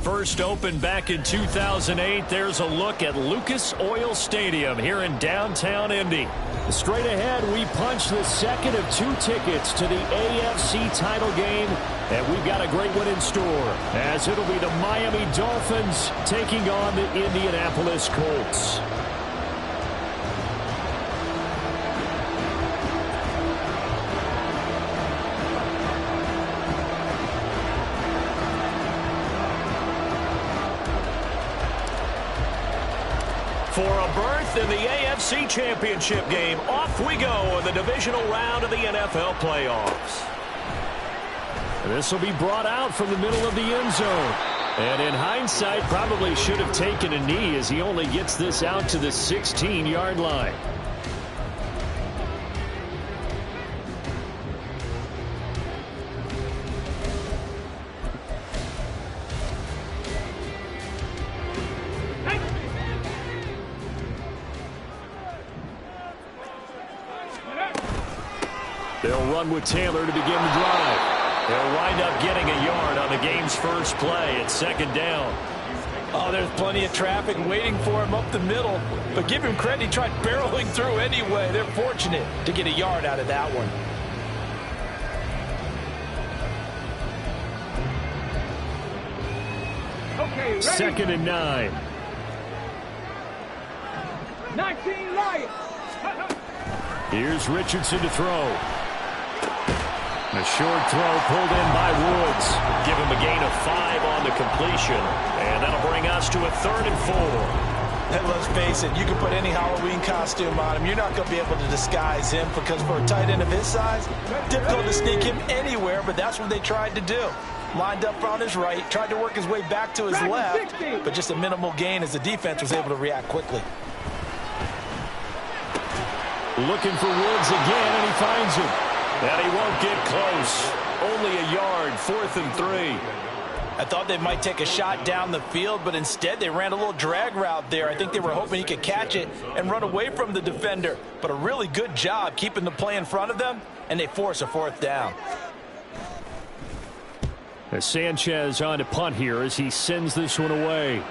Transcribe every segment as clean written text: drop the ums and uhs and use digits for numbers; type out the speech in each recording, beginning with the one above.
First opened back in 2008, there's a look at Lucas Oil Stadium here in downtown Indy. Straight ahead, we punch the second of 2 tickets to the AFC title game, and we've got a great one in store, as it'll be the Miami Dolphins taking on the Indianapolis Colts. For a berth in the AFC Championship game, off we go in the divisional round of the NFL playoffs. This will be brought out from the middle of the end zone. And in hindsight, probably should have taken a knee as he only gets this out to the 16-yard line. They'll run with Taylor to begin the drive. They'll wind up getting a yard on the game's first play at second down. Oh, there's plenty of traffic waiting for him up the middle. But give him credit, he tried barreling through anyway. They're fortunate to get a yard out of that one. Okay, ready? Second and 9. 19 Lions. Here's Richardson to throw. A short throw pulled in by Woods. Give him a gain of 5 on the completion. And that'll bring us to a 3rd and 4. And let's face it, you can put any Halloween costume on him. You're not going to be able to disguise him because for a tight end of his size, difficult to sneak him anywhere, but that's what they tried to do. Lined up on his right, tried to work his way back to his left, but just a minimal gain as the defense was able to react quickly. Looking for Woods again, and he finds him. And he won't get close. Only a yard, 4th and 3. I thought they might take a shot down the field, but instead they ran a little drag route there. I think they were hoping he could catch it and run away from the defender. But a really good job keeping the play in front of them, and they force a 4th down. As Sanchez on to punt here as he sends this one away.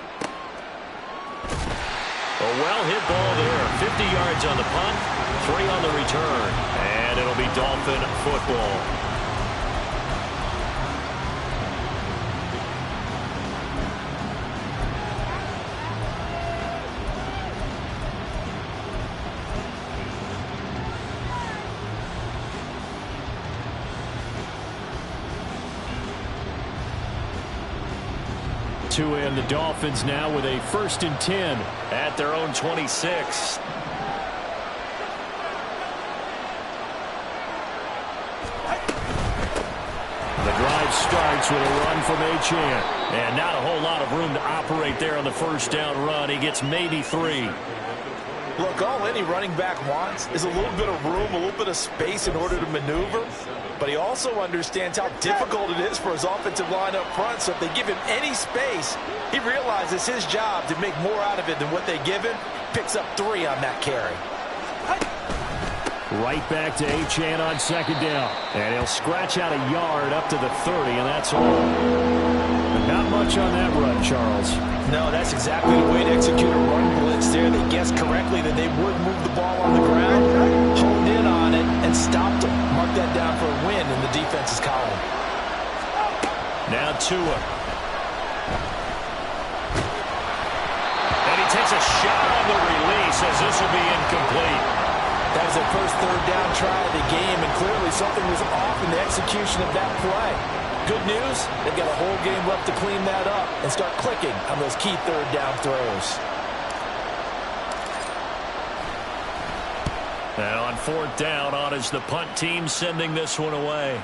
A well-hit ball there. 50 yards on the punt, 3 on the return. And it'll be Dolphin football. And the Dolphins now with a 1st and 10 at their own 26. The drive starts with a run from Achane. And not a whole lot of room to operate there on the 1st down run. He gets maybe 3. Look, all any running back wants is a little bit of room, a little bit of space in order to maneuver. But he also understands how difficult it is for his offensive line up front. So if they give him any space, he realizes his job to make more out of it than what they give him. Picks up 3 on that carry. Right back to Achane on 2nd down. And he'll scratch out a yard up to the 30, and that's all. Not much on that run, Charles. No, that's exactly the way to execute a run blitz there. They guessed correctly that they would move the ball on the ground, honed in on it, and stopped them. Mark that down for a win in the defense's column. Now Tua. And he takes a shot on the release as this will be incomplete. That was their first 3rd down try of the game, and clearly something was off in the execution of that play. Good news, they've got a whole game left to clean that up and start clicking on those key 3rd down throws. And on 4th down, on is the punt team sending this one away.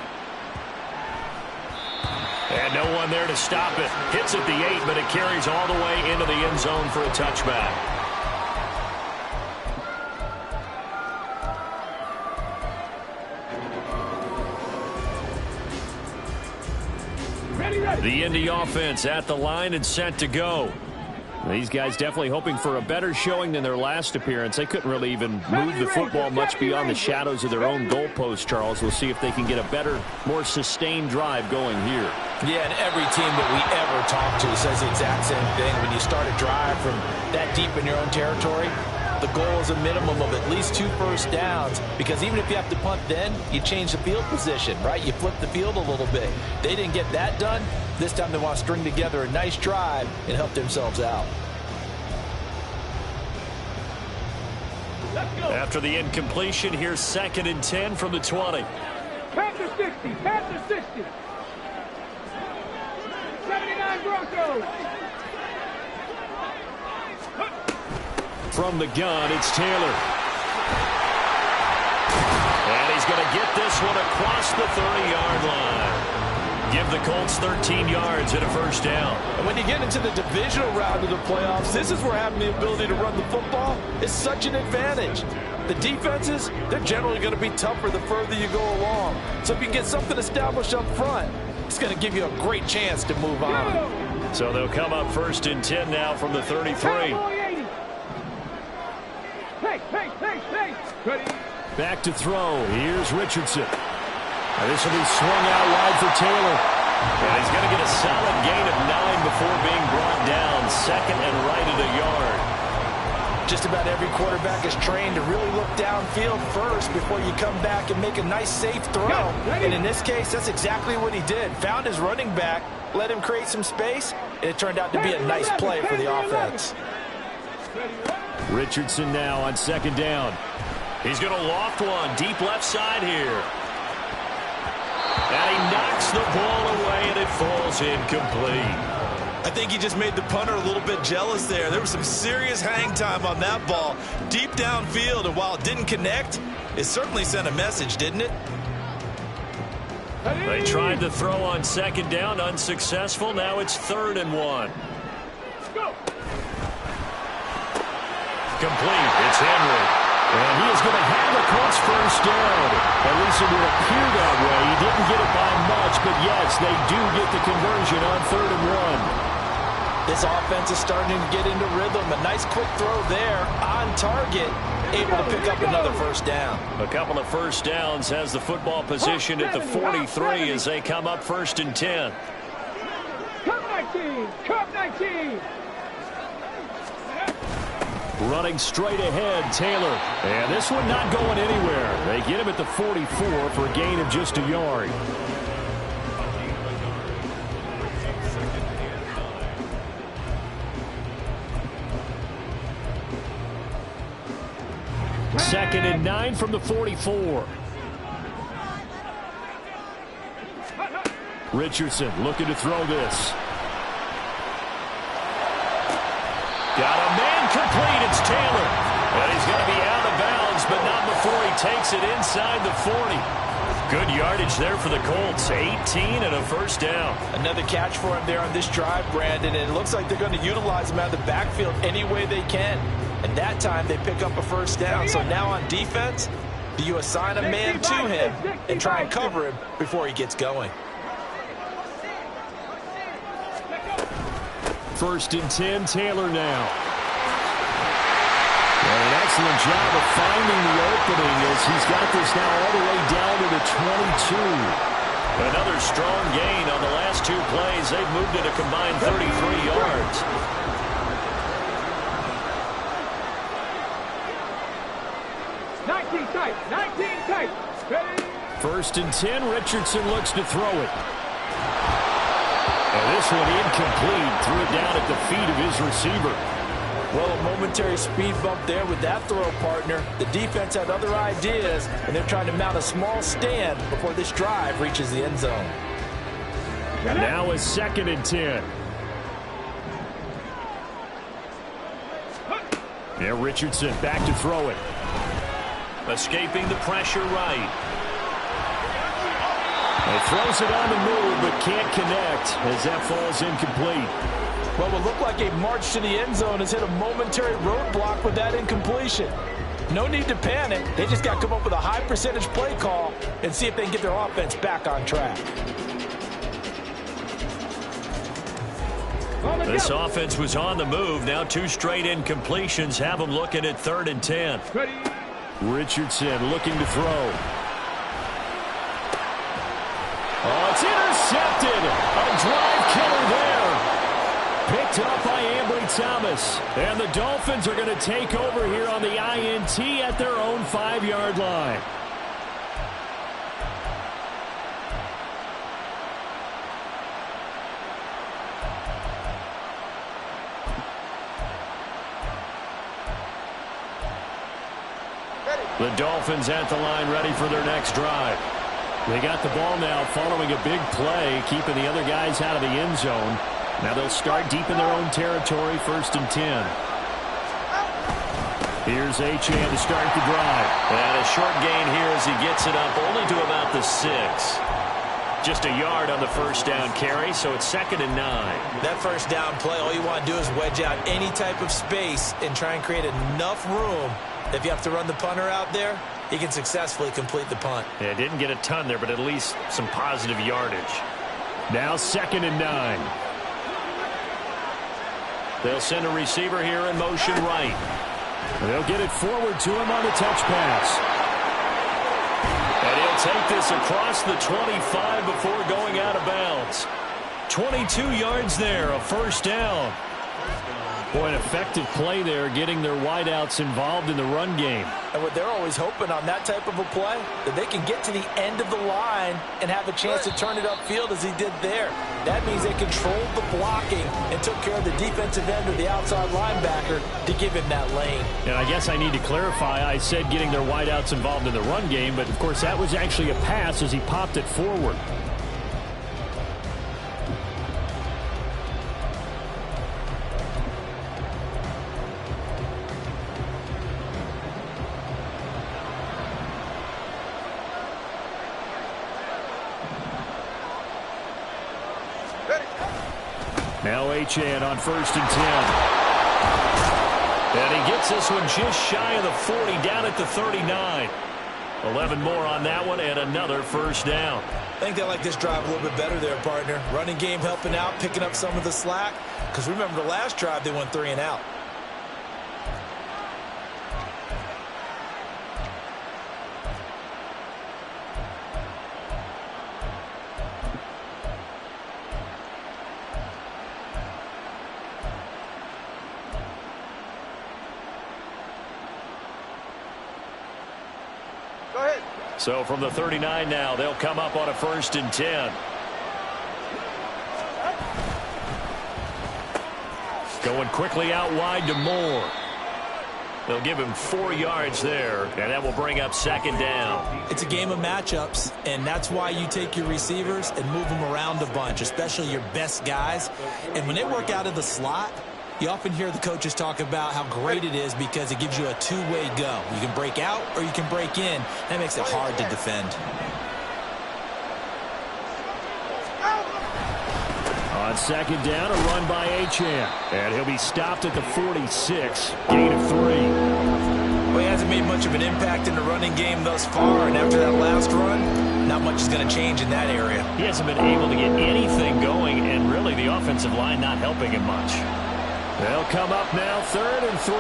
And no one there to stop it. Hits at the 8, but it carries all the way into the end zone for a touchback. The Indy offense at the line and set to go. These guys definitely hoping for a better showing than their last appearance. They couldn't really even move the football much beyond the shadows of their own goalpost, Charles. We'll see if they can get a better, more sustained drive going here. Yeah, and every team that we ever talk to says the exact same thing. When you start a drive from that deep in your own territory, the goal is a minimum of at least 2 first downs, because even if you have to punt then, you change the field position, right? You flip the field a little bit. They didn't get that done. This time they want to string together a nice drive and help themselves out. After the incompletion, here's 2nd and 10 from the 20. Panther 60, Panther 60. 79 Broncos. From the gun, it's Taylor. And he's going to get this one across the 30-yard line. Give the Colts 13 yards and a first down. And when you get into the divisional round of the playoffs, this is where having the ability to run the football is such an advantage. The defenses, they're generally going to be tougher the further you go along. So if you can get something established up front, it's going to give you a great chance to move on. So they'll come up 1st and 10 now from the 33. Back to throw. Here's Richardson. Now this will be swung out wide for Taylor. And he's going to get a solid gain of 9 before being brought down. 2nd and right at a yard. Just about every quarterback is trained to really look downfield first before you come back and make a nice, safe throw. And in this case, that's exactly what he did. Found his running back, let him create some space, and it turned out to be a nice play for the offense. Richardson now on 2nd down. He's going to loft one deep left side here. And he knocks the ball away, and it falls incomplete. I think he just made the punter a little bit jealous there. There was some serious hang time on that ball deep downfield, and while it didn't connect, it certainly sent a message, didn't it? They tried to throw on 2nd down, unsuccessful. Now it's 3rd and 1. Complete. It's Henry. And he is going to have the Colts first down. At least it would appear that way. He didn't get it by much, but yes, they do get the conversion on 3rd and 1. This offense is starting to get into rhythm. A nice quick throw there on target. Able to pick up another first down. A couple of first downs has the football position at the 43 as they come up 1st and 10. Cup 19, Cup 19. Running straight ahead, Taylor. And this one not going anywhere. They get him at the 44 for a gain of just a yard. Second and 9 from the 44. Richardson looking to throw this. Got a man complete. It's Taylor. And he's going to be out of bounds, but not before he takes it inside the 40. Good yardage there for the Colts. 18 and a first down. Another catch for him there on this drive, Brandon. And it looks like they're going to utilize him out of the backfield any way they can. And that time they pick up a first down. So now on defense, do you assign a man to him and try and cover him before he gets going? 1st and 10, Taylor now. And an excellent job of finding the opening as he's got this now all the way down to the 22. Another strong gain on the last 2 plays. They've moved it a combined 33 yards. Tight, 19 tight. Ready? 1st and 10, Richardson looks to throw it. And this one incomplete. Threw it down at the feet of his receiver. Well, a momentary speed bump there with that throw, partner. The defense had other ideas, and they're trying to mount a small stand before this drive reaches the end zone. And now is 2nd and 10. Yeah, Richardson back to throw it. Escaping the pressure right. He throws it on the move, but can't connect as that falls incomplete. Well, what looked like a march to the end zone has hit a momentary roadblock with that incompletion. No need to panic. They just got to come up with a high percentage play call and see if they can get their offense back on track. On the This offense was on the move. Now 2 straight incompletions have them looking at 3rd and 10. Ready. Richardson looking to throw. Oh, it's intercepted. A drive killer there. Picked up by Ambry Thomas. And the Dolphins are going to take over here on the INT at their own 5-yard line. The Dolphins at the line ready for their next drive. They got the ball now following a big play, keeping the other guys out of the end zone. Now they'll start deep in their own territory, 1st and 10. Here's Achane to start the drive. And a short gain here as he gets it up only to about the 6. Just a yard on the 1st down carry, so it's 2nd and 9. That 1st down play, all you want to do is wedge out any type of space and try and create enough room. If you have to run the punter out there, he can successfully complete the punt. Yeah, didn't get a ton there, but at least some positive yardage. Now 2nd and 9. They'll send a receiver here in motion right. They'll get it forward to him on the touch pass. And he'll take this across the 25 before going out of bounds. 22 yards there, a 1st down. Boy, an effective play there, getting their wideouts involved in the run game. And what they're always hoping on that type of a play, that they can get to the end of the line and have a chance to turn it upfield as he did there. That means they controlled the blocking and took care of the defensive end or the outside linebacker to give him that lane. And I guess I need to clarify, I said getting their wideouts involved in the run game, but of course that was actually a pass as he popped it forward. Now Achane on 1st and 10. And he gets this one just shy of the 40, down at the 39. 11 more on that one, and another 1st down. I think they like this drive a little bit better there, partner. Running game helping out, picking up some of the slack. Because remember the last drive, they went 3 and out. So from the 39 now, they'll come up on a 1st and 10. Going quickly out wide to Moore. They'll give him 4 yards there, and that will bring up 2nd down. It's a game of matchups, and that's why you take your receivers and move them around a bunch, especially your best guys. And when they work out of the slot, you often hear the coaches talk about how great it is because it gives you a 2-way go. You can break out or you can break in. That makes it hard to defend. On 2nd down, a run by Achane. And he'll be stopped at the 46. Gain of 3. Well, he hasn't made much of an impact in the running game thus far, and after that last run, not much is going to change in that area. He hasn't been able to get anything going, and really the offensive line not helping him much. They'll come up now 3rd and 3.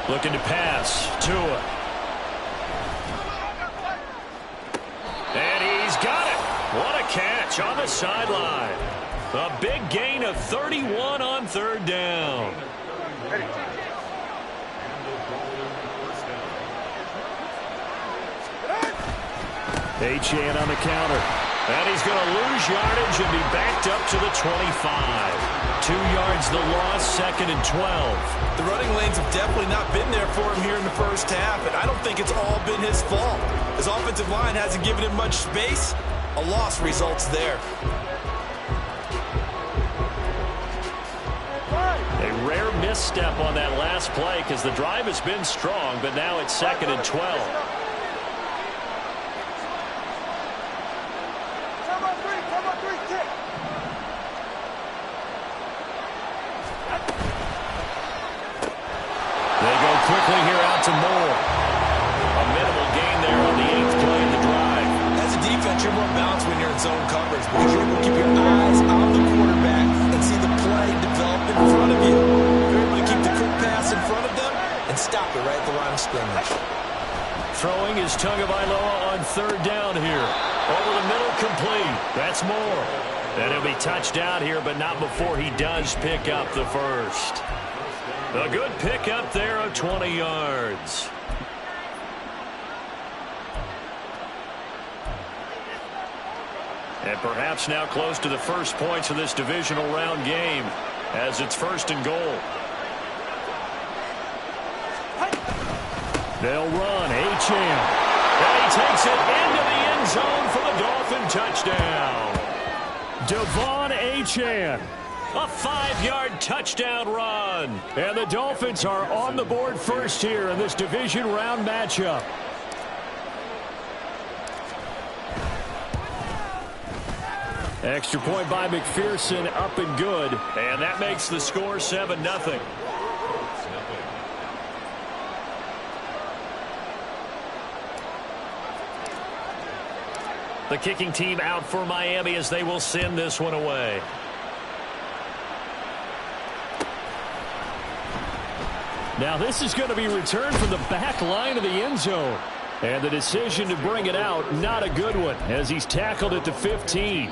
Looking to pass. Tua. And he's got it. What a catch on the sideline. A big gain of 31 on 3rd down. Achane on the counter. And he's going to lose yardage and be backed up to the 25. 2 yards the loss, 2nd and 12. The running lanes have definitely not been there for him here in the 1st half, and I don't think it's all been his fault. His offensive line hasn't given him much space. A loss results there. A rare misstep on that last play because the drive has been strong, but now it's 2nd and 12. quickly here out to Moore. A minimal gain there on the 8th play of the drive. As a defense, you're more balanced when you're in zone coverage because you're able to keep your eyes on the quarterback and see the play develop in front of you. You're able to keep the quick pass in front of them and stop it right at the line of scrimmage. Throwing is Tagovailoa on 3rd down here. Over the middle, complete. That's Moore. And he'll be touched out here, but not before he does pick up the first. A good pickup there of 20 yards. And perhaps now close to the first points of this divisional round game as it's 1st and goal. They'll run. Achane. And he takes it into the end zone for the Dolphin touchdown. Devon Achane. A 5-yard touchdown run. And the Dolphins are on the board first here in this division round matchup. Extra point by McPherson, up and good. And that makes the score 7-0. The kicking team out for Miami as they will send this one away. Now this is going to be returned from the back line of the end zone. And the decision to bring it out, not a good one, as he's tackled at the 15.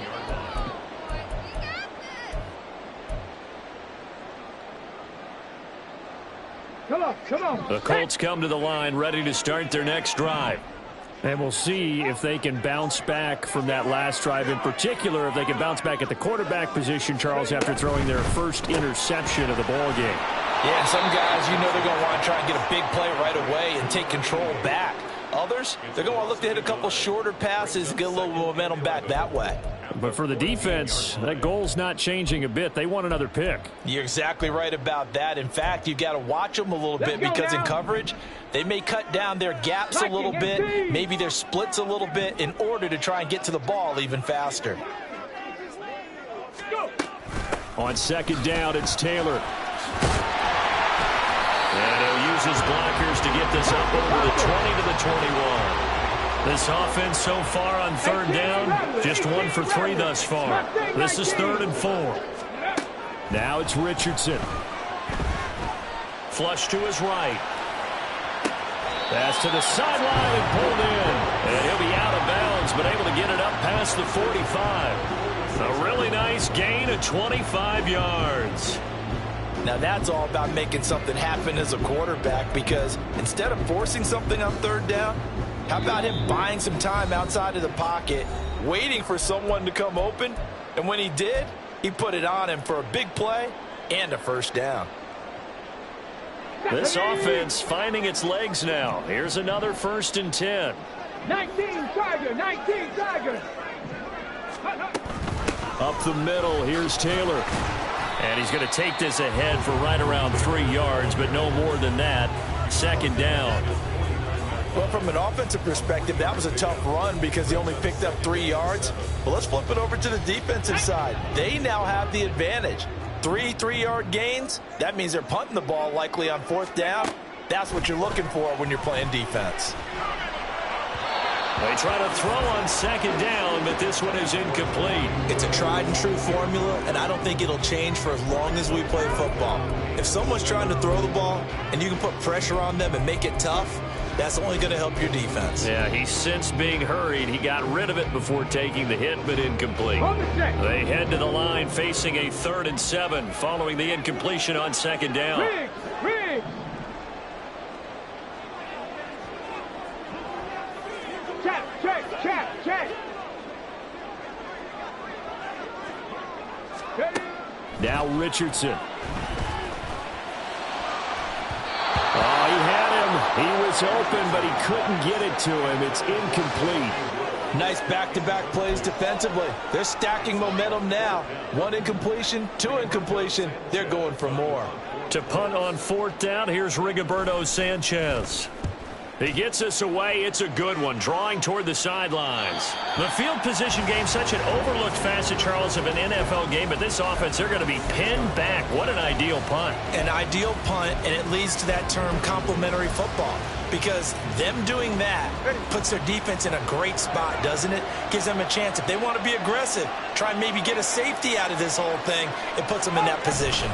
Come on. The Colts come to the line ready to start their next drive. And we'll see if they can bounce back from that last drive. In particular, if they can bounce back at the quarterback position, Charles, after throwing their first interception of the ball game. Yeah, some guys, you know they're going to want to try and get a big play right away and take control back. Others, they're going to want to look to hit a couple shorter passes and get a little momentum back that way. But for the defense, that goal's not changing a bit. They want another pick. You're exactly right about that. In fact, you've got to watch them a little bit because in coverage, they may cut down their gaps a little bit, maybe their splits a little bit in order to try and get to the ball even faster. On 2nd down, it's Taylor. And he'll use his blockers to get this up over the 20 to the 21. This offense so far on 3rd down, just 1 for 3 thus far. This is 3rd and 4. Now it's Richardson. Flush to his right. Pass to the sideline and pulled in. And he'll be out of bounds, but able to get it up past the 45. A really nice gain of 25 yards. Now that's all about making something happen as a quarterback, because instead of forcing something on 3rd down, how about him buying some time outside of the pocket, waiting for someone to come open, and when he did, he put it on him for a big play and a 1st down. This offense finding its legs now. Here's another 1st and 10. 19 Tiger, 19 Tiger. Up the middle, here's Taylor. And he's going to take this ahead for right around 3 yards, but no more than that. 2nd down. Well, from an offensive perspective, that was a tough run because he only picked up 3 yards. Well, let's flip it over to the defensive side. They now have the advantage. 3 3-yard gains. That means they're punting the ball likely on 4th down. That's what you're looking for when you're playing defense. They try to throw on 2nd down, but this one is incomplete. It's a tried and true formula, and I don't think it'll change for as long as we play football. If someone's trying to throw the ball and you can put pressure on them and make it tough, that's only going to help your defense. Yeah, he's since being hurried. He got rid of it before taking the hit, but incomplete. They head to the line facing a 3rd and 7 following the incompletion on 2nd down. Riggs. Check. Now Richardson. Oh, he had him. He was open, but he couldn't get it to him. It's incomplete. Nice back-to-back plays defensively. They're stacking momentum now. 1 incompletion, 2 incompletion. They're going for more. To punt on 4th down, here's Rigoberto Sanchez. He gets us away. It's a good one, drawing toward the sidelines. The field position game, such an overlooked facet, Charles, of an NFL game, but this offense, they're going to be pinned back. What an ideal punt. An ideal punt, and it leads to that term complementary football, because them doing that puts their defense in a great spot, doesn't it? Gives them a chance. If they want to be aggressive, try and maybe get a safety out of this whole thing, it puts them in that position.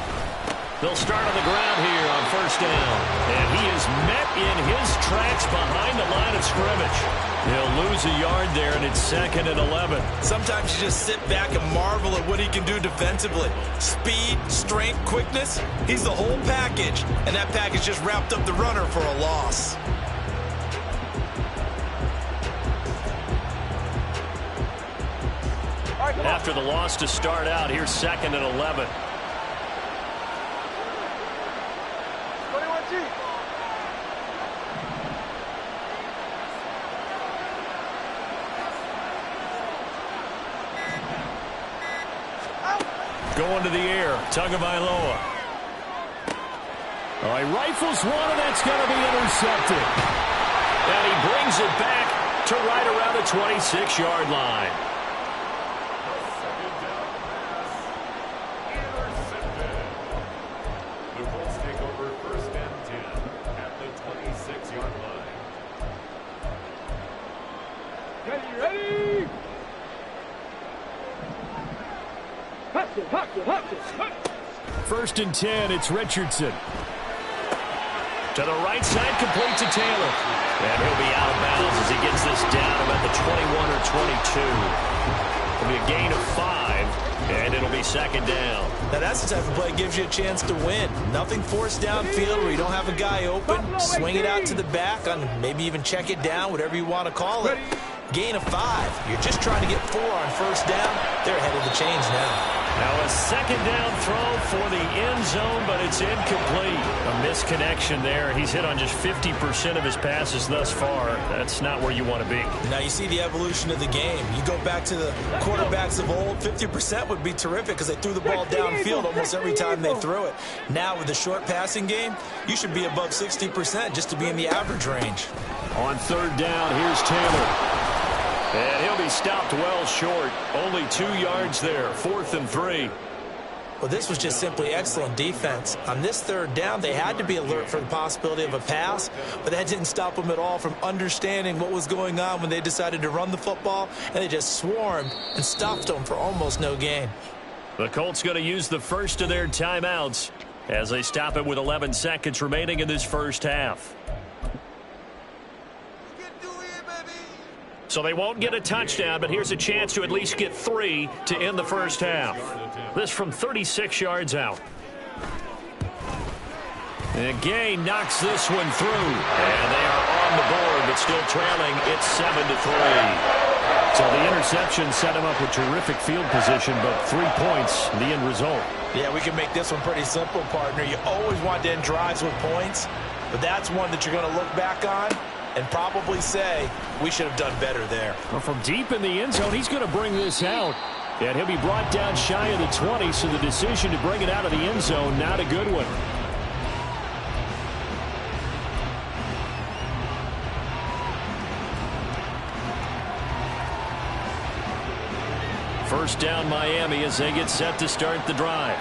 They'll start on the ground here on first down. And he is met in his tracks behind the line of scrimmage. He'll lose a yard there, and it's 2nd and 11. Sometimes you just sit back and marvel at what he can do defensively. Speed, strength, quickness, he's the whole package. And that package just wrapped up the runner for a loss. After the loss to start out, here's 2nd and 11. Going to the air, Tagovailoa. All right, rifles one, and that's going to be intercepted. And he brings it back to right around the 26-yard line. The Colts take over 1st and 10 at the 26-yard line. Ready? Hustle. 1st and 10, it's Richardson. To the right side, complete to Taylor. And he'll be out of bounds as he gets this down about the 21 or 22. It'll be a gain of 5, and it'll be 2nd down. Now that's the type of play that gives you a chance to win. Nothing forced downfield where you don't have a guy open. Swing it out to the back, on maybe even check it down, whatever you want to call it. Gain of 5. You're just trying to get 4 on first down. They're ahead of the chains now. Now a 2nd down throw for the end zone, but it's incomplete. A misconnection there. He's hit on just 50% of his passes thus far. That's not where you want to be. Now you see the evolution of the game. You go back to the quarterbacks of old, 50% would be terrific because they threw the ball downfield almost every time they threw it. Now with the short passing game, you should be above 60% just to be in the average range. On 3rd down, here's Taylor. And he'll be stopped well short. Only 2 yards there. 4th and 3. Well, this was just simply excellent defense. On this 3rd down, they had to be alert for the possibility of a pass, but that didn't stop them at all from understanding what was going on when they decided to run the football, and they just swarmed and stopped them for almost no gain. The Colts going to use the first of their timeouts as they stop it with 11 seconds remaining in this first half. So they won't get a touchdown, but here's a chance to at least get 3 to end the first half. This from 36 yards out. And Gay knocks this one through. And they are on the board, but still trailing. It's 7-3. So the interception set him up with terrific field position, but 3 points, the end result. Yeah, we can make this one pretty simple, partner. You always want to end drives with points, but that's one that you're going to look back on and probably say, we should have done better there. Well, from deep in the end zone, he's going to bring this out. And he'll be brought down shy of the 20, so the decision to bring it out of the end zone, not a good one. First down Miami as they get set to start the drive.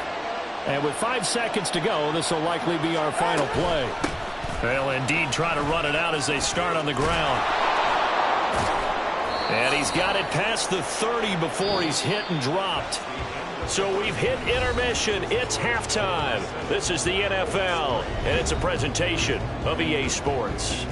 And with 5 seconds to go, this will likely be our final play. They'll indeed try to run it out as they start on the ground. And he's got it past the 30 before he's hit and dropped. So we've hit intermission. It's halftime. This is the NFL, and it's a presentation of EA Sports.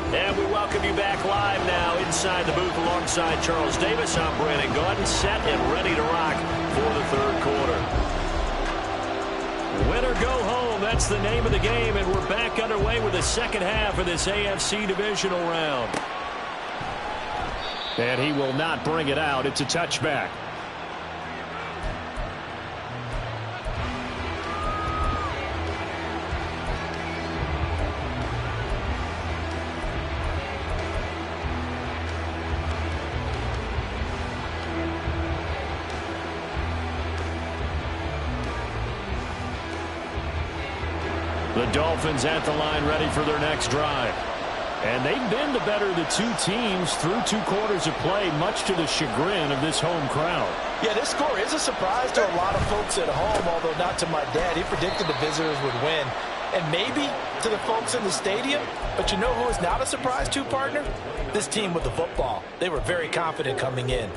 And we welcome you back live now inside the booth alongside Charles Davis. I'm Brandon Gaudin, set and ready to rock for the third quarter. Win or go home, that's the name of the game, and we're back underway with the second half of this AFC divisional round. And he will not bring it out. It's a touchback. The Dolphins at the line ready for their next drive. And they've been the better of the two teams through 2 quarters of play, much to the chagrin of this home crowd. Yeah, this score is a surprise to a lot of folks at home, although not to my dad. He predicted the visitors would win. And maybe to the folks in the stadium. But you know who is not a surprise to, partner? This team with the football. They were very confident coming in.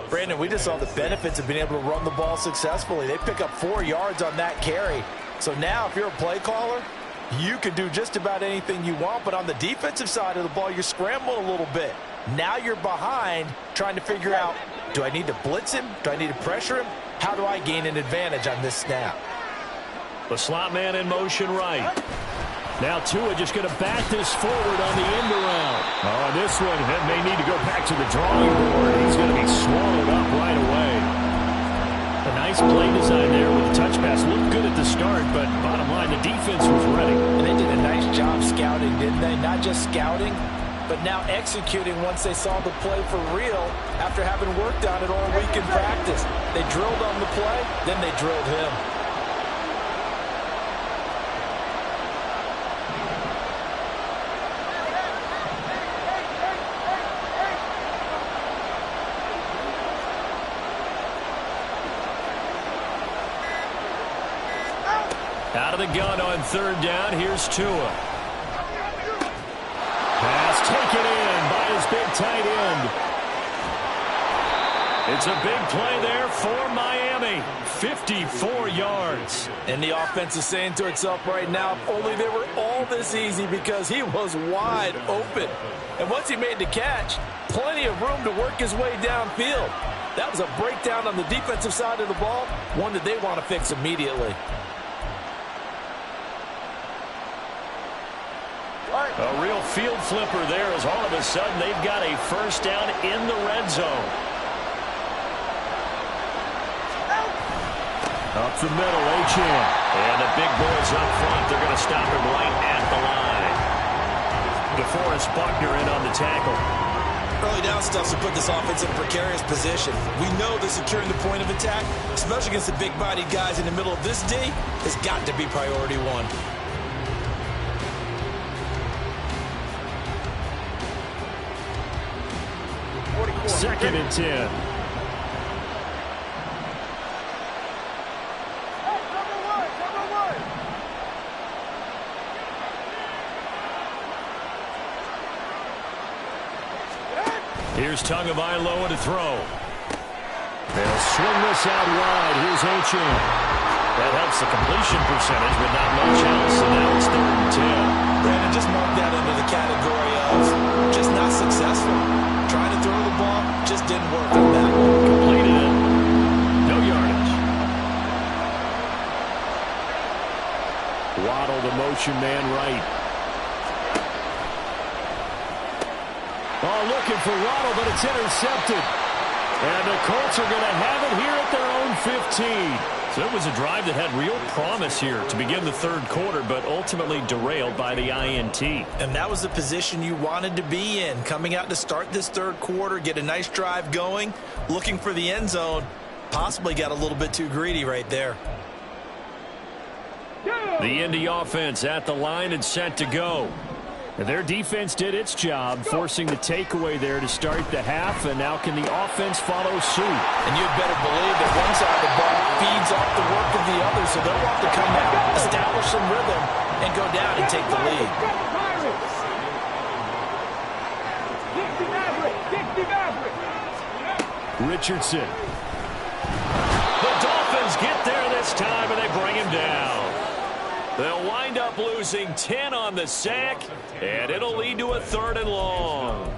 Brandon, we just saw the benefits of being able to run the ball successfully. They pick up 4 yards on that carry. So now if you're a play caller, you can do just about anything you want. But on the defensive side of the ball, you're scrambling a little bit. Now you're behind trying to figure out, do I need to blitz him? Do I need to pressure him? How do I gain an advantage on this snap? The slot man in motion right. Now Tua just going to back this forward on the end around. Oh, this one may need to go back to the drawing board. He's going to be swallowed up right away. A nice play design there with the touch pass. Looked good at the start, but bottom line, the defense was ready. And they did a nice job scouting, didn't they? Not just scouting, but now executing once they saw the play for real after having worked on it all week in practice. They drilled on the play, then they drilled him. Out of the gun on 3rd down. Here's Tua. Pass taken in by his big tight end. It's a big play there for Miami. 54 yards. And the offense is saying to itself right now, if only they were all this easy, because he was wide open. And once he made the catch, plenty of room to work his way downfield. That was a breakdown on the defensive side of the ball, one that they want to fix immediately. A real field flipper there, as all of a sudden they've got a first down in the red zone. Up the middle, Achane. And the big boys up front, they're going to stop him right at the line. DeForest Buckner in on the tackle. Early down stuff to put this offense in a precarious position. We know that securing the point of attack, especially against the big-bodied guys in the middle of this D, has got to be priority 1. 2nd and 10. Here's Tagovailoa to throw. They'll swing this out wide. Here's Achane. That helps the completion percentage, but not much else. And now it's 3rd and 10. Brandon, just mark that under the category of just not successful. Trying to throw the ball, just didn't work on that one. Completed it. No yardage. Waddle, the motion man right. Oh, looking for Waddle, but it's intercepted. And the Colts are going to have it here at their own 15. So it was a drive that had real promise here to begin the 3rd quarter, but ultimately derailed by the INT. And that was the position you wanted to be in, coming out to start this 3rd quarter, get a nice drive going, looking for the end zone. Possibly got a little bit too greedy right there. The Indy offense at the line and set to go. Their defense did its job, forcing the takeaway there to start the half, and now can the offense follow suit? And you'd better believe that one side of the ball feeds off the work of the other, so they'll want to come out, establish some rhythm, and go down and take the lead. Richardson. The Dolphins get there this time, and they bring him down. They'll wind up losing 10 on the sack, and it'll lead to a 3rd and long.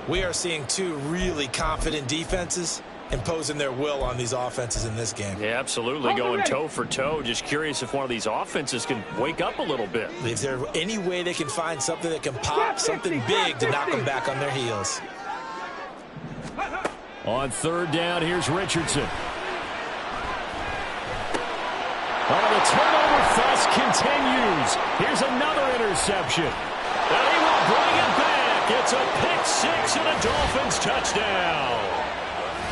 We are seeing 2 really confident defenses imposing their will on these offenses in this game. Yeah, absolutely, going toe for toe. Just curious if one of these offenses can wake up a little bit. Is there any way they can find something that can pop, something big to knock them back on their heels? On 3rd down, here's Richardson. Oh, the turnover fest continues. Here's another interception. And he will bring it back. It's a pick 6 and a Dolphins touchdown.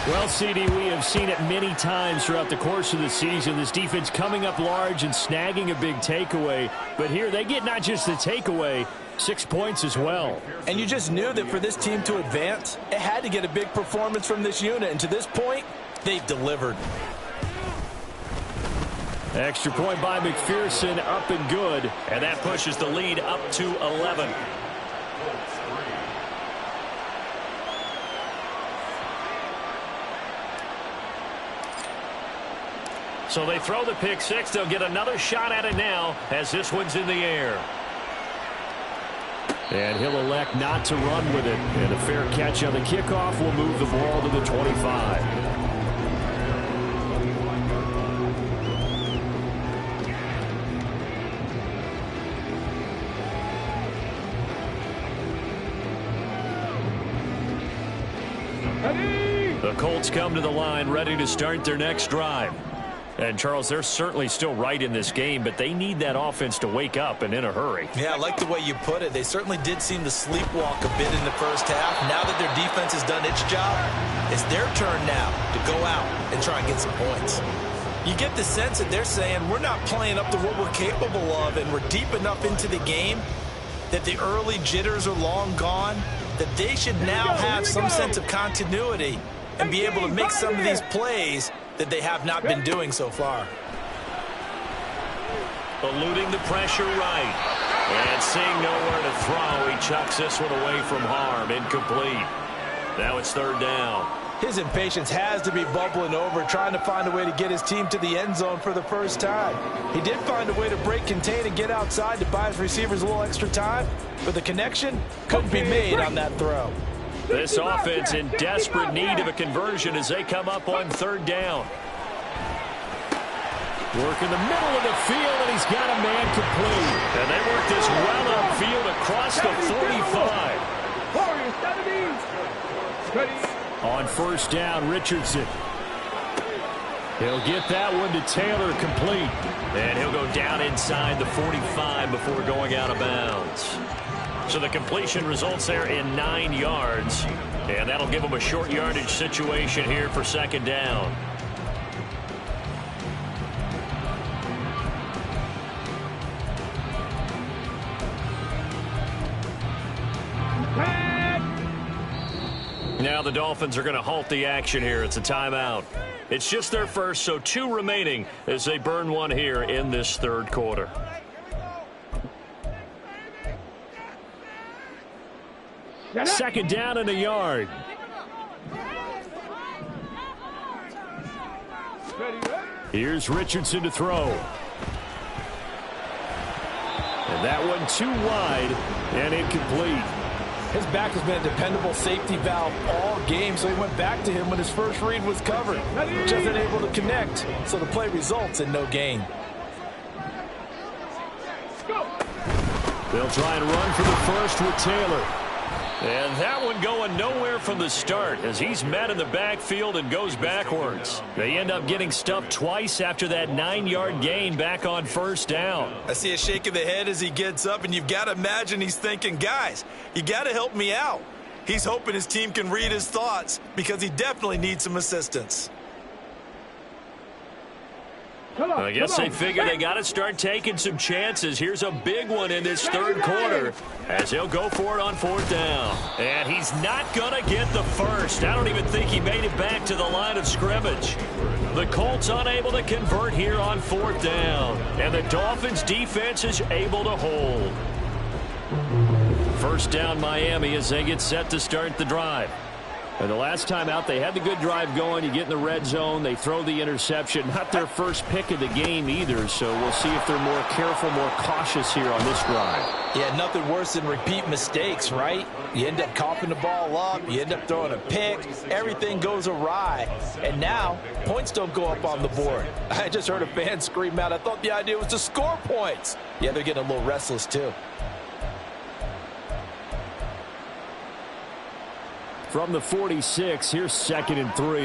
Well, CD, we have seen it many times throughout the course of the season. This defense coming up large and snagging a big takeaway. But here they get not just the takeaway, 6 points as well. And you just knew that for this team to advance, it had to get a big performance from this unit. And to this point, they've delivered. Extra point by McPherson, up and good. And that pushes the lead up to 11. So they throw the pick six. They'll get another shot at it now as this one's in the air. And he'll elect not to run with it. And a fair catch on the kickoff will move the ball to the 25. The Colts come to the line ready to start their next drive. And, Charles, they're certainly still right in this game, but they need that offense to wake up and in a hurry. Yeah, I like the way you put it. They certainly did seem to sleepwalk a bit in the first half. Now that their defense has done its job, it's their turn now to go out and try and get some points. You get the sense that they're saying we're not playing up to what we're capable of, and we're deep enough into the game that the early jitters are long gone, that they should now have some sense of continuity and be able to make some of these plays that they have not been doing so far. Eluding the pressure right. And seeing nowhere to throw, he chucks this one away from harm. Incomplete. Now it's third down. His impatience has to be bubbling over, trying to find a way to get his team to the end zone for the first time. He did find a way to break, contain, and get outside to buy his receivers a little extra time, but the connection couldn't be made on that throw. This offense in desperate need of a conversion as they come up on third down. Work in the middle of the field, and he's got a man complete. And they work this well upfield across the 45. On first down, Richardson. He'll get that one to Taylor, complete. And he'll go down inside the 45 before going out of bounds. So the completion results there in 9 yards. And that'll give them a short yardage situation here for second down. Now the Dolphins are going to halt the action here. It's a timeout. It's just their first, so 2 remaining as they burn one here in this third quarter. Second down and a yard. Here's Richardson to throw. And that one too wide and incomplete. His back has been a dependable safety valve all game, so he went back to him when his first read was covered. Just unable to connect, so the play results in no gain. They'll try and run for the first with Taylor. And that one going nowhere from the start as he's met in the backfield and goes backwards. They end up getting stuffed twice after that 9-yard gain back on first down. I see a shake of the head as he gets up, and you've got to imagine he's thinking, guys, you got to help me out. He's hoping his team can read his thoughts because he definitely needs some assistance. I guess they figure they got to start taking some chances. Here's a big one in this third quarter as he'll go for it on fourth down. And he's not going to get the first. I don't even think he made it back to the line of scrimmage. The Colts unable to convert here on fourth down. And the Dolphins defense is able to hold. First down Miami as they get set to start the drive. And the last time out, they had the good drive going. You get in the red zone. They throw the interception. Not their first pick of the game either, so we'll see if they're more careful, more cautious here on this drive. Yeah, nothing worse than repeat mistakes, right? You end up coughing the ball up. You end up throwing a pick. Everything goes awry. And now, points don't go up on the board. I just heard a fan scream out, I thought the idea was to score points. Yeah, they're getting a little restless, too. From the 46, here's 2nd and 3.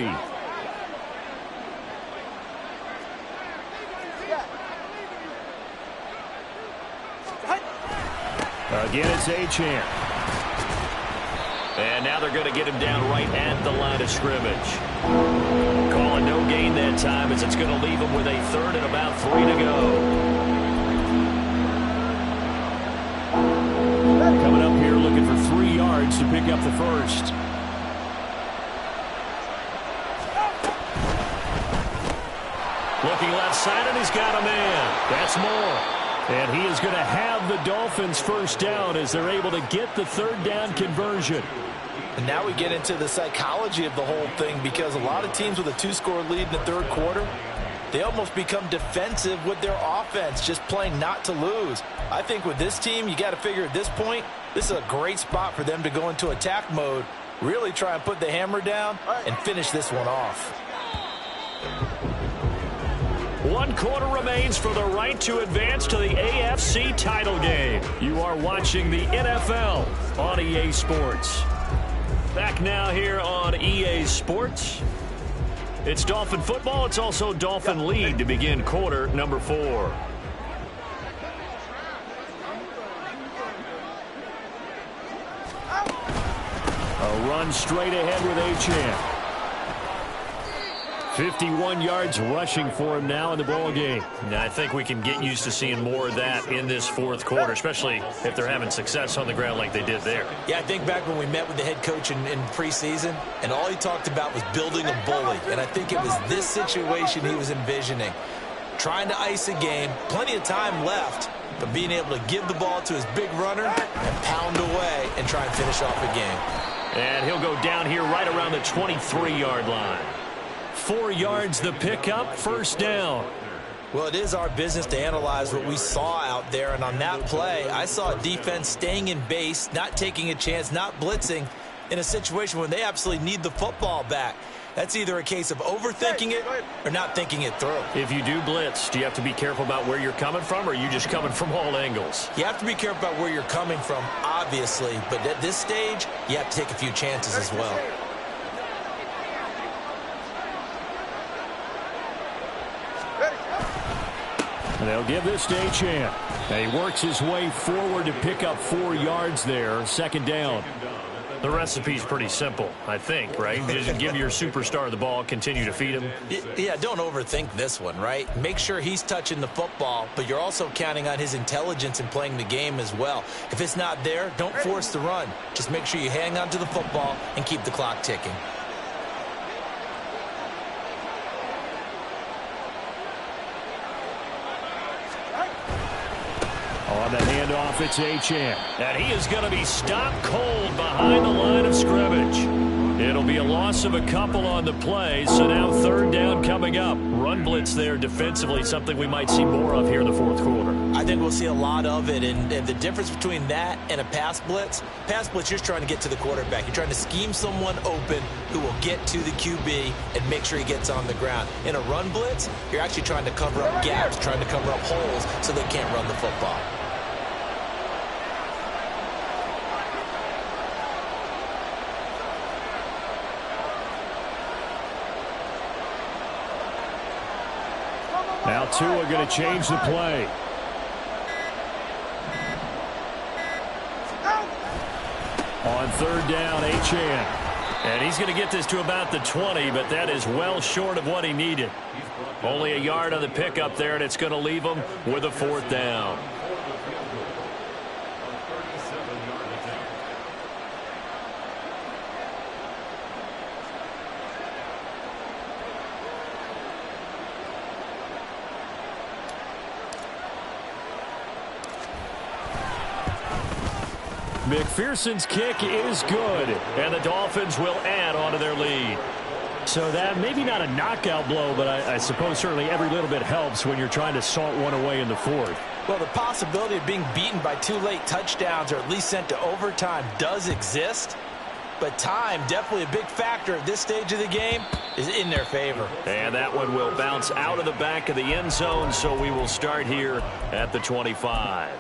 Again, it's Achane. And now they're going to get him down right at the line of scrimmage. Calling no gain that time as it's going to leave him with a third and about 3 to go. Coming up here looking for 3 yards to pick up the first. Looking left side, and he's got a man. That's more. And he is going to have the Dolphins first down as they're able to get the third down conversion. And now we get into the psychology of the whole thing, because a lot of teams with a 2-score lead in the third quarter, they almost become defensive with their offense, just playing not to lose. I think with this team, you got to figure at this point, this is a great spot for them to go into attack mode, really try and put the hammer down and finish this one off. 1 quarter remains for the right to advance to the AFC title game. You are watching the NFL on EA Sports. Back now here on EA Sports. It's Dolphin football. It's also Dolphin lead to begin quarter number 4. A run straight ahead with Achane. 51 yards rushing for him now in the ball game. Now, I think we can get used to seeing more of that in this fourth quarter, especially if they're having success on the ground like they did there. Yeah, I think back when we met with the head coach in preseason, and all he talked about was building a bully. And I think it was this situation he was envisioning. Trying to ice a game, plenty of time left, but being able to give the ball to his big runner and pound away and try and finish off a game. And he'll go down here right around the 23-yard line. 4 yards the pickup, first down. Well, it is our business to analyze what we saw out there, and on that play, I saw a defense staying in base, not taking a chance, not blitzing in a situation when they absolutely need the football back. That's either a case of overthinking it or not thinking it through. If you do blitz, do you have to be careful about where you're coming from, or are you just coming from all angles? You have to be careful about where you're coming from, obviously, but at this stage, you have to take a few chances as well. And they'll give this to Achane. And he works his way forward to pick up 4 yards there. Second down. The recipe's pretty simple, I think, right? Just give your superstar the ball, continue to feed him. Yeah, don't overthink this one, right? Make sure he's touching the football, but you're also counting on his intelligence in playing the game as well. If it's not there, don't force the run. Just make sure you hang on to the football and keep the clock ticking. On the handoff, it's Achane. And he is going to be stopped cold behind the line of scrimmage. It'll be a loss of a couple on the play, so now third down coming up. Run blitz there defensively, something we might see more of here in the fourth quarter. I think we'll see a lot of it, and the difference between that and a pass blitz, you're just trying to get to the quarterback. You're trying to scheme someone open who will get to the QB and make sure he gets on the ground. In a run blitz, you're actually trying to cover up gaps, trying to cover up holes so they can't run the football. Now Tua going to change the play. On third down, Achane. And he's going to get this to about the 20, but that is well short of what he needed. Only a yard on the pickup there, and it's going to leave him with a fourth down. McPherson's kick is good, and the Dolphins will add on to their lead. So that maybe not a knockout blow, but I suppose certainly every little bit helps when you're trying to salt one away in the fourth. Well, the possibility of being beaten by 2 late touchdowns or at least sent to overtime does exist, but time, definitely a big factor at this stage of the game, is in their favor. And that one will bounce out of the back of the end zone, so we will start here at the 25.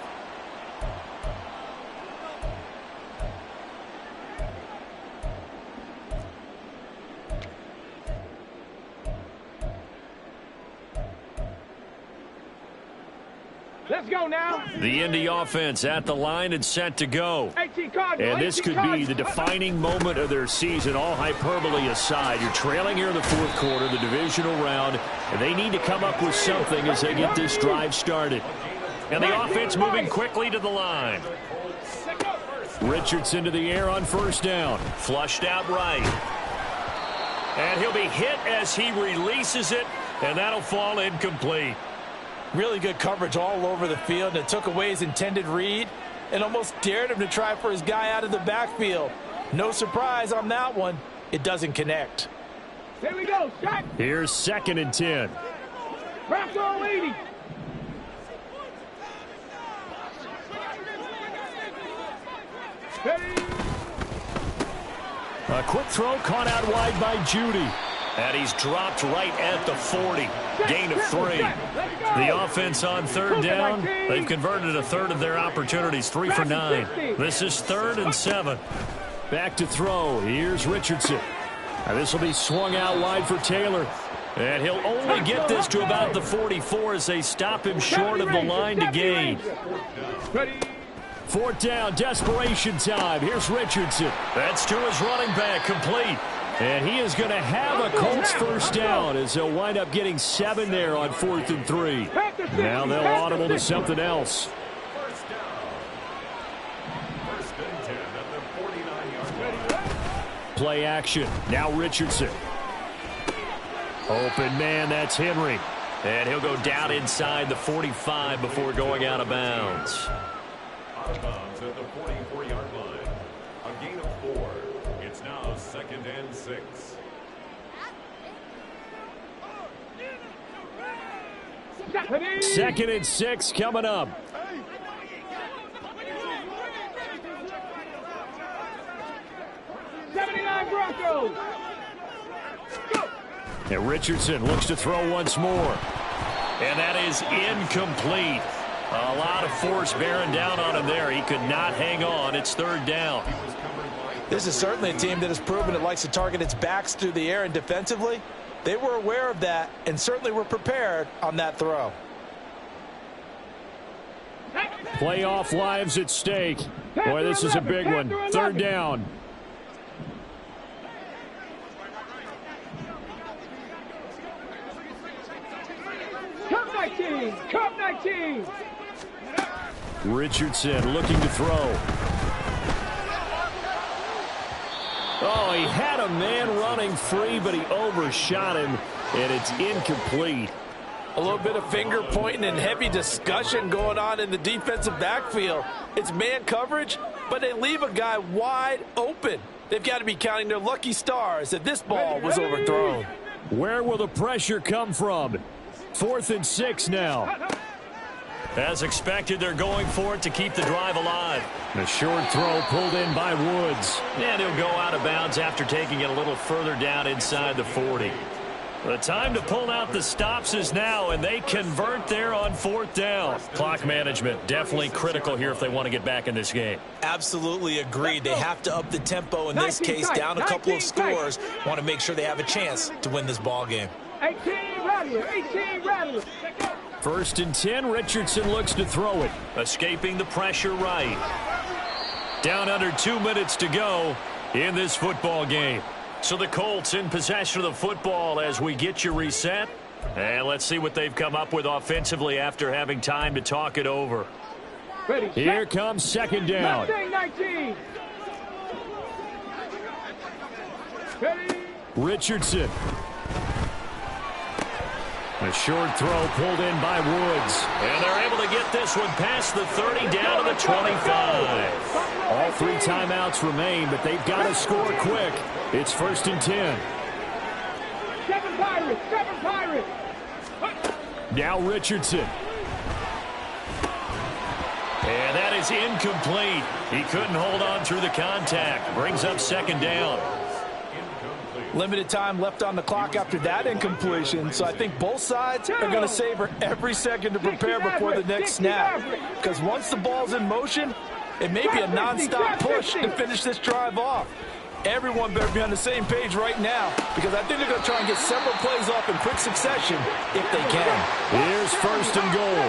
Let's go now. The Indy offense at the line and set to go. And this could be the defining moment of their season, all hyperbole aside. You're trailing here in the fourth quarter, the divisional round, and they need to come up with something as they get this drive started. And the offense moving quickly to the line. Richardson to the air on first down. Flushed out right. And he'll be hit as he releases it, and that'll fall incomplete. Really good coverage all over the field, and it took away his intended read and almost dared him to try for his guy out of the backfield. No surprise on that one. It doesn't connect. Here we go, shot. Here's 2nd and 10. Wraps all 80. A quick throw caught out wide by Judy. And he's dropped right at the 40. Gain of 3. The offense on third down. They've converted a third of their opportunities. 3 for 9. This is 3rd and 7. Back to throw. Here's Richardson. Now this will be swung out wide for Taylor. And he'll only get this to about the 44 as they stop him short of the line to gain. 4th down, desperation time. Here's Richardson. That's to his running back, complete. And he is going to have a Colts first down as they'll wind up getting 7 there on 4th and 3. Now they'll audible to something else. Play action. Now Richardson. Open man, that's Henry. And he'll go down inside the 45 before going out of bounds. Out of bounds at the 44-yard line. A gain of 4. It's now 2nd and 6. Second and 6 coming up. Broncos. And Richardson looks to throw once more. And that is incomplete. A lot of force bearing down on him there. He could not hang on. It's 3rd down. This is certainly a team that has proven it likes to target its backs through the air, and defensively, they were aware of that and certainly were prepared on that throw. Playoff lives at stake. Boy, this is a big one. 3rd down. Cup 19. Cup 19. Richardson looking to throw. Oh, he had a man running free, but he overshot him, and it's incomplete. A little bit of finger pointing and heavy discussion going on in the defensive backfield. It's man coverage, but they leave a guy wide open. They've got to be counting their lucky stars that this ball was overthrown. Where will the pressure come from? 4th and 6 now. As expected, they're going for it to keep the drive alive. The short throw pulled in by Woods. And he'll go out of bounds after taking it a little further down inside the 40. The time to pull out the stops is now, and they convert there on 4th down. Clock management definitely critical here if they want to get back in this game. Absolutely agreed. They have to up the tempo in this case, down a couple of scores. Want to make sure they have a chance to win this ball game. 18 Rattler. 18 Rattler. 1st and 10, Richardson looks to throw it. Escaping the pressure right. Down under 2 minutes to go in this football game. So the Colts in possession of the football as we get you reset. And let's see what they've come up with offensively after having time to talk it over. Ready, Here comes 2nd down. 19. Ready. Richardson. A short throw pulled in by Woods. And they're able to get this one past the 30 down to the 25. All 3 timeouts remain, but they've got to score quick. It's 1st and 10. 7 Pirates. 7 Pirates. Now Richardson. And that is incomplete. He couldn't hold on through the contact. Brings up 2nd down. Limited time left on the clock after that incompletion, so I think both sides are going to savor every second to prepare before the next snap. Because once the ball's in motion, it may be a nonstop push to finish this drive off. Everyone better be on the same page right now, because I think they're going to try and get several plays off in quick succession if they can. Here's 1st and goal.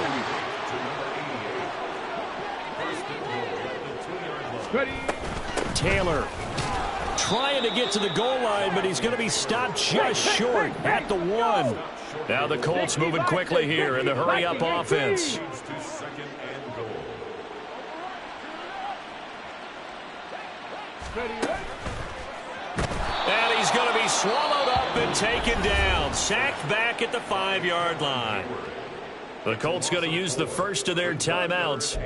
Ready. Taylor trying to get to the goal line, but he's going to be stopped just short at the 1. Now the Colts moving quickly here in the hurry-up offense. And he's going to be swallowed up and taken down. Sacked back at the 5-yard line. The Colts going to use the first of their timeouts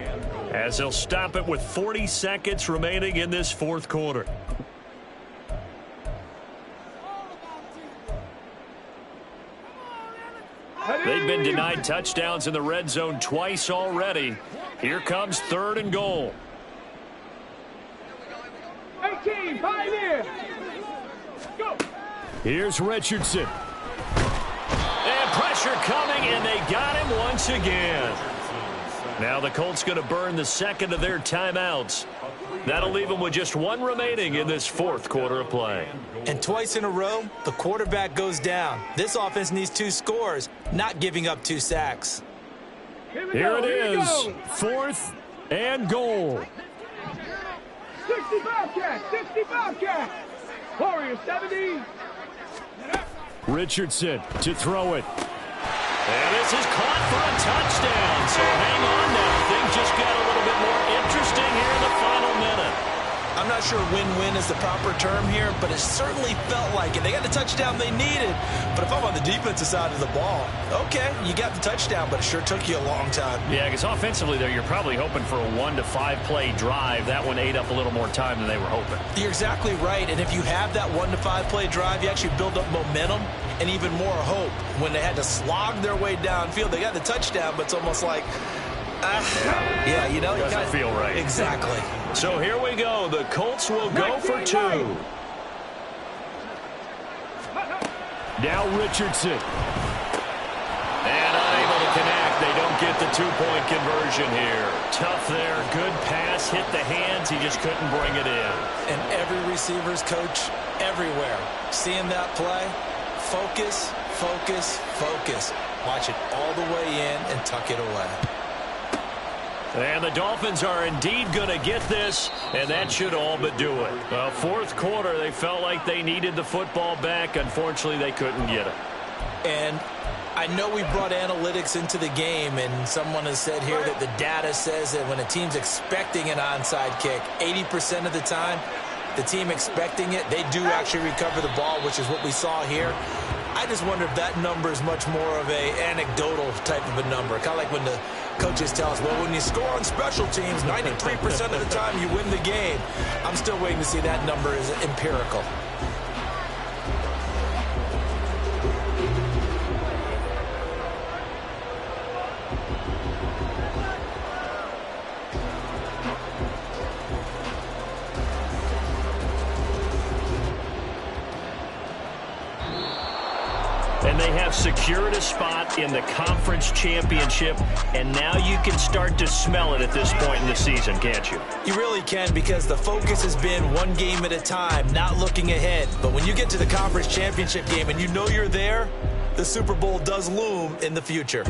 as they'll stop it with 40 seconds remaining in this fourth quarter. They've been denied touchdowns in the red zone twice already. Here comes 3rd and goal. 18, pioneer. Go. Here's Richardson. And pressure coming, and they got him once again. Now the Colts going to burn the second of their timeouts. That'll leave them with just 1 remaining in this fourth quarter of play. And twice in a row, the quarterback goes down. This offense needs 2 scores, not giving up 2 sacks. Here it is, 4th and goal. 65 cat, 65 cat. Warriors 70. Richardson to throw it. And this is caught for a touchdown. So hang on now. Things just got a little bit more interesting here in the final minute. I'm not sure win-win is the proper term here, but it certainly felt like it. They got the touchdown they needed, but if I'm on the defensive side of the ball, okay, you got the touchdown, but it sure took you a long time. Yeah, because offensively there, you're probably hoping for a 1 to 5 play drive. That one ate up a little more time than they were hoping. You're exactly right, and if you have that 1 to 5 play drive, you actually build up momentum and even more hope. When they had to slog their way downfield, they got the touchdown, but it's almost like, yeah, you know, doesn't feel right. Exactly. So here we go. The Colts will go for 2. Now Richardson. And unable to connect. They don't get the 2-point conversion here. Tough there. Good pass. Hit the hands. He just couldn't bring it in. And every receiver's coach everywhere. Seeing that play, focus, focus, focus. Watch it all the way in and tuck it away. And the Dolphins are indeed going to get this, and that should all but do it. Well, fourth quarter, they felt like they needed the football back. Unfortunately, they couldn't get it. And I know we brought analytics into the game, and someone has said here that the data says that when a team's expecting an onside kick, 80% of the time, the team expecting it, they do actually recover the ball, which is what we saw here. I just wonder if that number is much more of a anecdotal type of a number. Kind of like when the coaches tell us, well, when you score on special teams, 93% of the time you win the game. I'm still waiting to see that number is empirical. And they have secured a spot in the conference championship, and now you can start to smell it at this point in the season, can't you? You really can, because the focus has been one game at a time, not looking ahead. But when you get to the conference championship game and you know you're there, the Super Bowl does loom in the future.